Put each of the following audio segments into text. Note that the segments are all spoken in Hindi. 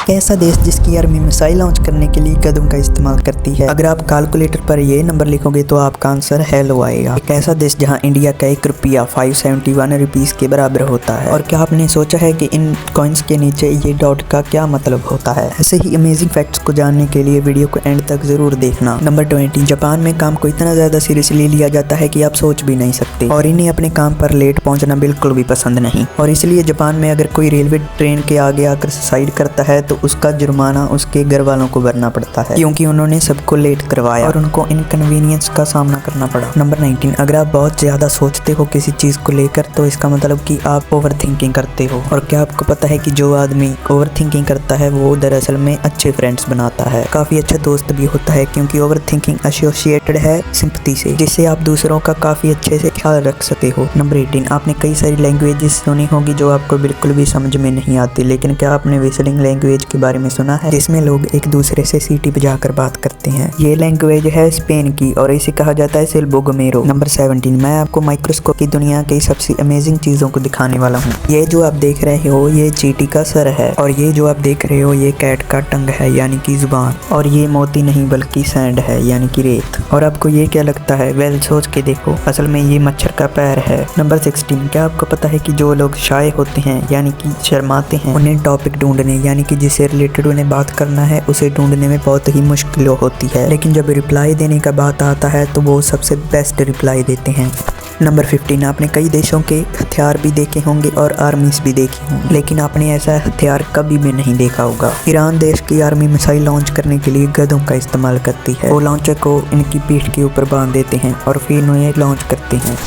एक ऐसा देश जिसकी आर्मी मिसाइल लॉन्च करने के लिए गधों का इस्तेमाल करती है। अगर आप कैलकुलेटर पर ये नंबर लिखोगे तो आपका आंसर हेलो आएगा। एक ऐसा देश जहां इंडिया का 1 रुपया 571 रुपीस के बराबर होता है। और क्या आपने सोचा है कि इन कॉइन्स के नीचे ये डॉट का क्या मतलब होता है? ऐसे ही अमेजिंग फैक्ट्स को जानने के लिए वीडियो को एंड तक जरूर देखना। नंबर 20, जापान में काम को इतना ज्यादा सीरियसली लिया जाता है कि आप सोच भी नहीं सकते और इन्हें अपने काम पर लेट पहुंचना बिल्कुल भी पसंद नहीं। और इसलिए जापान में अगर कोई रेलवे ट्रेन के आगे आकर सुसाइड करता है तो उसका जुर्माना उसके घर वालों को भरना पड़ता है, क्योंकि उन्होंने सबको लेट करवाया और उनको इनकन्वीनियंस का सामना करना पड़ा। नंबर 19, अगर आप बहुत ज्यादा सोचते हो किसी चीज को लेकर तो इसका मतलब कि आप ओवर थिंकिंग करते हो। और क्या आपको पता है कि जो आदमी ओवर थिंकिंग करता है वो दरअसल में अच्छे फ्रेंड्स बनाता है, काफी अच्छा दोस्त भी होता है, क्योंकि ओवर थिंकिंग एसोसिएटेड है सिंपैथी से, जिससे आप दूसरों का काफी अच्छे से ख्याल रख सकते हो। नंबर 18, आपने कई सारी लैंग्वेजेस सुनी होगी जो आपको बिल्कुल भी समझ में नहीं आती, लेकिन क्या आपने विसलिंग लैंग्वेज के बारे में सुना है, जिसमें लोग एक दूसरे से सीटी बजाकर बात करते हैं? ये लैंग्वेज है स्पेन की और इसे कहा जाता है सिल्बो गोमेरो। नंबर 17, मैं आपको माइक्रोस्कोप की दुनिया की सबसे अमेजिंग चीजों को दिखाने वाला हूँ। ये जो आप देख रहे हो ये चींटी का सर है, और ये जो आप देख रहे हो ये कैट का टंग है यानी कि जुबान, और ये मोती नहीं बल्कि सैंड है यानी कि रेत। और आपको ये क्या लगता है? वेल सोच के देखो, असल में ये मच्छर का पैर है। नंबर 16, क्या आपको पता है कि जो लोग शाय होते हैं यानी कि शर्माते हैं, उन्हें टॉपिक ढूंढने यानी कि जिससे रिलेटेड उन्हें बात करना है उसे ढूंढने में बहुत ही मुश्किल होती है, लेकिन जब रिप्लाई देने का बात आता है तो वो सबसे बेस्ट रिप्लाई देते हैं। नंबर 15, आपने कई देशों के हथियार भी देखे होंगे और आर्मीज भी देखी होंगी, लेकिन आपने ऐसा हथियार कभी भी नहीं देखा होगा। ईरान देश की आर्मी मिसाइल लॉन्च करने के लिए गधों का इस्तेमाल करती है। वो लॉन्चर को इनकी पीठ के ऊपर बांध देते हैं और फिर उन्हें लॉन्च करते हैं।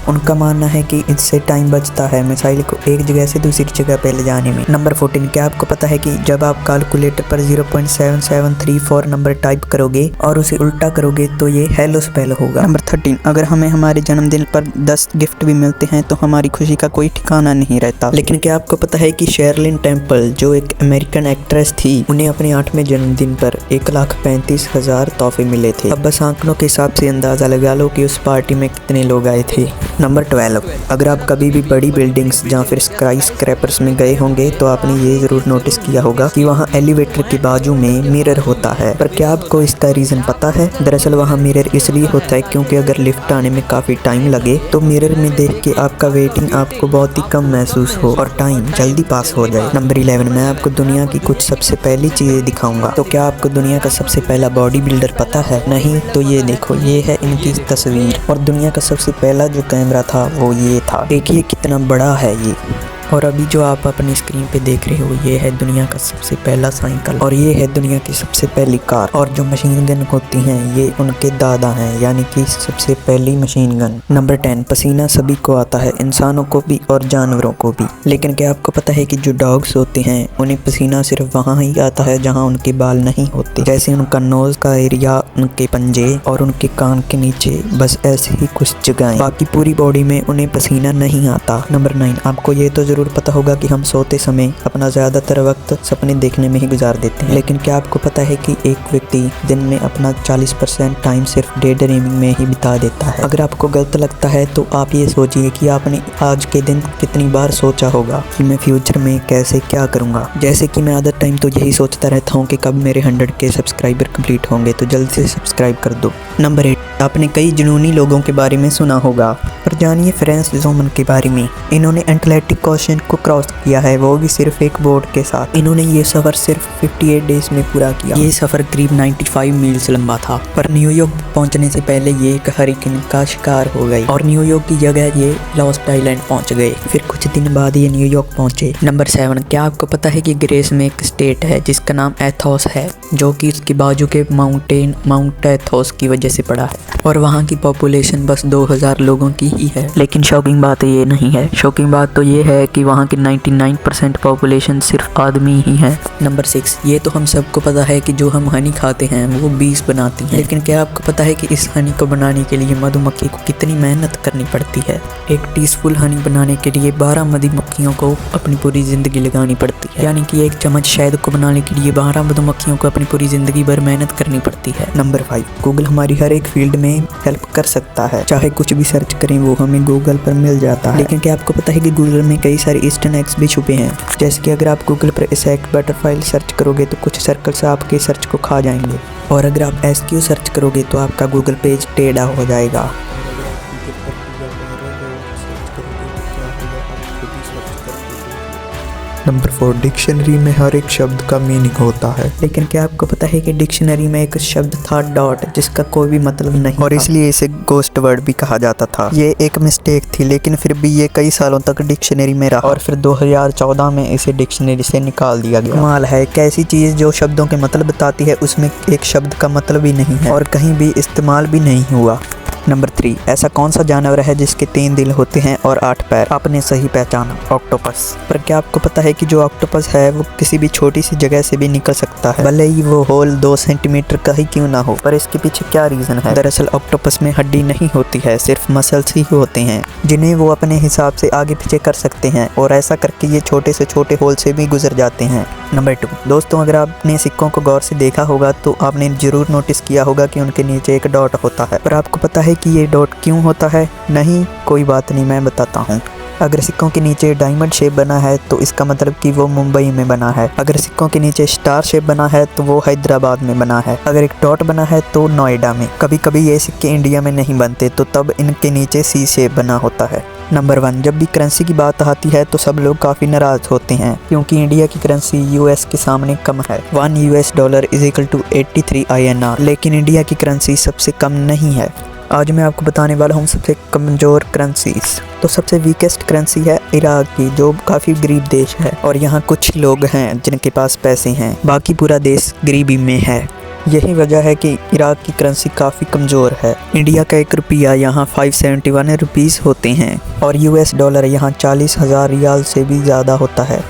उनका मानना है कि इससे टाइम बचता है मिसाइल को एक जगह से दूसरी जगह पे ले जाने में। नंबर 14, क्या आपको पता है कि जब आप कैलकुलेटर पर 0.7734 नंबर टाइप करोगे और उसे उल्टा करोगे तो ये हेलो स्पेल होगा। नंबर 13, अगर हमें हमारे जन्मदिन पर 10 गिफ्ट भी मिलते हैं तो हमारी खुशी का कोई ठिकाना नहीं रहता। लेकिन क्या आपको पता है कि शेरलिन टेम्पल जो एक अमेरिकन एक्ट्रेस थी, उन्हें अपने 8वें जन्मदिन पर 1,35,000 तोहफे मिले थे। अब बस आंकड़ों के हिसाब से अंदाजा लगा लो कि उस पार्टी में कितने लोग आए थे। नंबर 12, अगर आप कभी भी बड़ी बिल्डिंग्स या फिर स्काई स्क्रैपर्स में गए होंगे तो आपने ये जरूर नोटिस किया होगा कि वहाँ एलिवेटर के बाजू में मिरर होता है। पर क्या आपको इसका रीजन पता है? दरअसल वहाँ मिरर इसलिए होता है क्योंकि अगर लिफ्ट आने में काफी टाइम लगे तो मिरर में देख के आपका वेटिंग आपको बहुत ही कम महसूस हो और टाइम जल्दी पास हो जाए। नंबर 11, मैं आपको दुनिया की कुछ सबसे पहली चीजें दिखाऊंगा। तो क्या आपको दुनिया का सबसे पहला बॉडी बिल्डर पता है? नहीं तो ये देखो, ये है इनकी तस्वीर, और दुनिया का सबसे पहला जो कैमरा था वो ये था। देखिए कितना बड़ा है ये। और अभी जो आप अपनी स्क्रीन पे देख रहे हो ये है दुनिया का सबसे पहला साइकिल, और ये है दुनिया की सबसे पहली कार। और जो मशीन गन होती हैं ये उनके दादा हैं, यानी कि सबसे पहली मशीन गन। नंबर 10, पसीना सभी को आता है, इंसानों को भी और जानवरों को भी। लेकिन क्या आपको पता है कि जो डॉग्स होते हैं उन्हें पसीना सिर्फ वहाँ ही आता है जहाँ उनके बाल नहीं होते, जैसे उनका नोज का एरिया, उनके पंजे और उनके कान के नीचे, बस ऐसे ही कुछ जगहें, बाकी पूरी बॉडी में उन्हें पसीना नहीं आता। नंबर 9, आपको ये तो जरूर पता होगा कि हम सोते समय अपना ज्यादातर वक्त सपने देखने में ही गुजार देते हैं, लेकिन क्या आपको पता है कि एक व्यक्ति दिन में अपना 40% टाइम सिर्फ डे ड्रीमिंग में ही बिता देता है। अगर आपको गलत लगता है तो आप ये सोचिए कि आपने आज के दिन कितनी बार सोचा होगा कि मैं फ्यूचर में कैसे क्या करूंगा। जैसे कि मैं आधा टाइम तो यही सोचता रहता हूँ कि कब मेरे 100K सब्सक्राइबर कंप्लीट होंगे, तो जल्द से सब्सक्राइब कर दो। नंबर 8, आपने कई जुनूनी लोगों के बारे में सुना होगा, पर जानिए फ्रांस ज़ोमन के बारे में। इन्होंने एटलांटिक ओशन को क्रॉस किया है, वो भी सिर्फ एक बोट के साथ। इन्होंने ये सफर सिर्फ 58 डेज में पूरा किया। ये सफर करीब 95 मील्स लंबा था, पर न्यूयॉर्क पहुंचने से पहले ये एक हरिकेन का शिकार हो गई और न्यूयॉर्क की जगह ये लॉस्ट आइलैंड पहुंच गए। फिर कुछ दिन बाद ये न्यूयॉर्क पहुंचे। नंबर 7, क्या आपको पता है कि ग्रीस में एक स्टेट है जिसका नाम एथोस है, जो कि उसके बाजू के माउंट एथोस की वजह से पड़ा है, और वहाँ की पॉपुलेशन बस 2000 लोगों की ही है। लेकिन शॉकिंग बात ये नहीं है, शॉकिंग बात तो ये है कि वहाँ की 99% पॉपुलेशन सिर्फ आदमी ही है। नंबर 6, ये तो हम सबको पता है कि जो हम हनी खाते हैं वो बीज बनाती हैं, लेकिन क्या आपको पता है कि इस हनी को बनाने के लिए मधुमक्खी को कितनी मेहनत करनी पड़ती है? एक टीस्पून हनी बनाने के लिए 12 मधुमक्खियों को अपनी पूरी जिंदगी लगानी पड़ती है, यानी कि एक चम्मच शहद को बनाने के लिए 12 मधुमक्खियों को अपनी पूरी जिंदगी भर मेहनत करनी पड़ती है। नंबर 5, गूगल हमारी हर एक फील्ड में हेल्प कर सकता है, चाहे कुछ भी सर्च करें वो हमें गूगल पर मिल जाता है। लेकिन क्या आपको पता है कि गूगल में कई सारे ईस्टर्न एग्स भी छुपे हैं। जैसे कि अगर आप गूगल पर इस एक बटरफ्लाई सर्च करोगे तो कुछ सर्कल्स आपके सर्च को खा जाएंगे, और अगर आप SQ सर्च करोगे तो आपका गूगल पेज टेढ़ा हो जाएगा। नंबर 4, डिक्शनरी में हर एक शब्द का मीनिंग होता है। लेकिन क्या आपको पता है कि डिक्शनरी में एक शब्द था डॉट, जिसका कोई भी मतलब नहीं और इसलिए इसे गोस्ट वर्ड भी कहा जाता था। ये एक मिस्टेक थी, लेकिन फिर भी ये कई सालों तक डिक्शनरी में रहा और फिर 2014 में इसे डिक्शनरी से निकाल दिया गया। कमाल है, एक ऐसी चीज़ जो शब्दों के मतलब बताती है उसमें एक शब्द का मतलब ही नहीं है और कहीं भी इस्तेमाल भी नहीं हुआ। नंबर 3, ऐसा कौन सा जानवर है जिसके 3 दिल होते हैं और 8 पैर? आपने सही पहचाना, ऑक्टोपस। पर क्या आपको पता है कि जो ऑक्टोपस है वो किसी भी छोटी सी जगह से भी निकल सकता है, भले ही वो होल 2 सेंटीमीटर का ही क्यों ना हो। पर इसके पीछे क्या रीज़न है? दरअसल ऑक्टोपस में हड्डी नहीं होती है, सिर्फ मसल्स ही होते हैं जिन्हें वो अपने हिसाब से आगे पीछे कर सकते हैं, और ऐसा करके ये छोटे से छोटे होल से भी गुजर जाते हैं। नंबर 2, दोस्तों अगर आपने सिक्कों को गौर से देखा होगा तो आपने जरूर नोटिस किया होगा कि उनके नीचे एक डॉट होता है। पर आपको पता है कि ये डॉट क्यों होता है? नहीं, कोई बात नहीं, मैं बताता हूँ। अगर सिक्कों के नीचे डायमंड शेप बना है तो इसका मतलब कि वो मुंबई में बना है। अगर सिक्कों के नीचे स्टार शेप बना है तो वो हैदराबाद में बना है। अगर एक डॉट बना है तो नोएडा में। कभी कभी ये सिक्के इंडिया में नहीं बनते तो तब इनके नीचे C शेप बना होता है। नंबर 1, जब भी करेंसी की बात आती है तो सब लोग काफ़ी नाराज़ होते हैं क्योंकि इंडिया की करेंसी US के सामने कम है। $1 = 83 INR, लेकिन इंडिया की करेंसी सबसे कम नहीं है। आज मैं आपको बताने वाला हूँ सबसे कमज़ोर करेंसीज। तो सबसे वीकेस्ट करेंसी है इराक की, जो काफ़ी गरीब देश है और यहाँ कुछ लोग हैं जिनके पास पैसे हैं, बाकी पूरा देश गरीबी में है। यही वजह है कि इराक की करेंसी काफ़ी कमज़ोर है। इंडिया का 1 रुपया यहाँ 571 रुपीज़ होते हैं और US डॉलर यहाँ 40,000 रियाल से भी ज़्यादा होता है।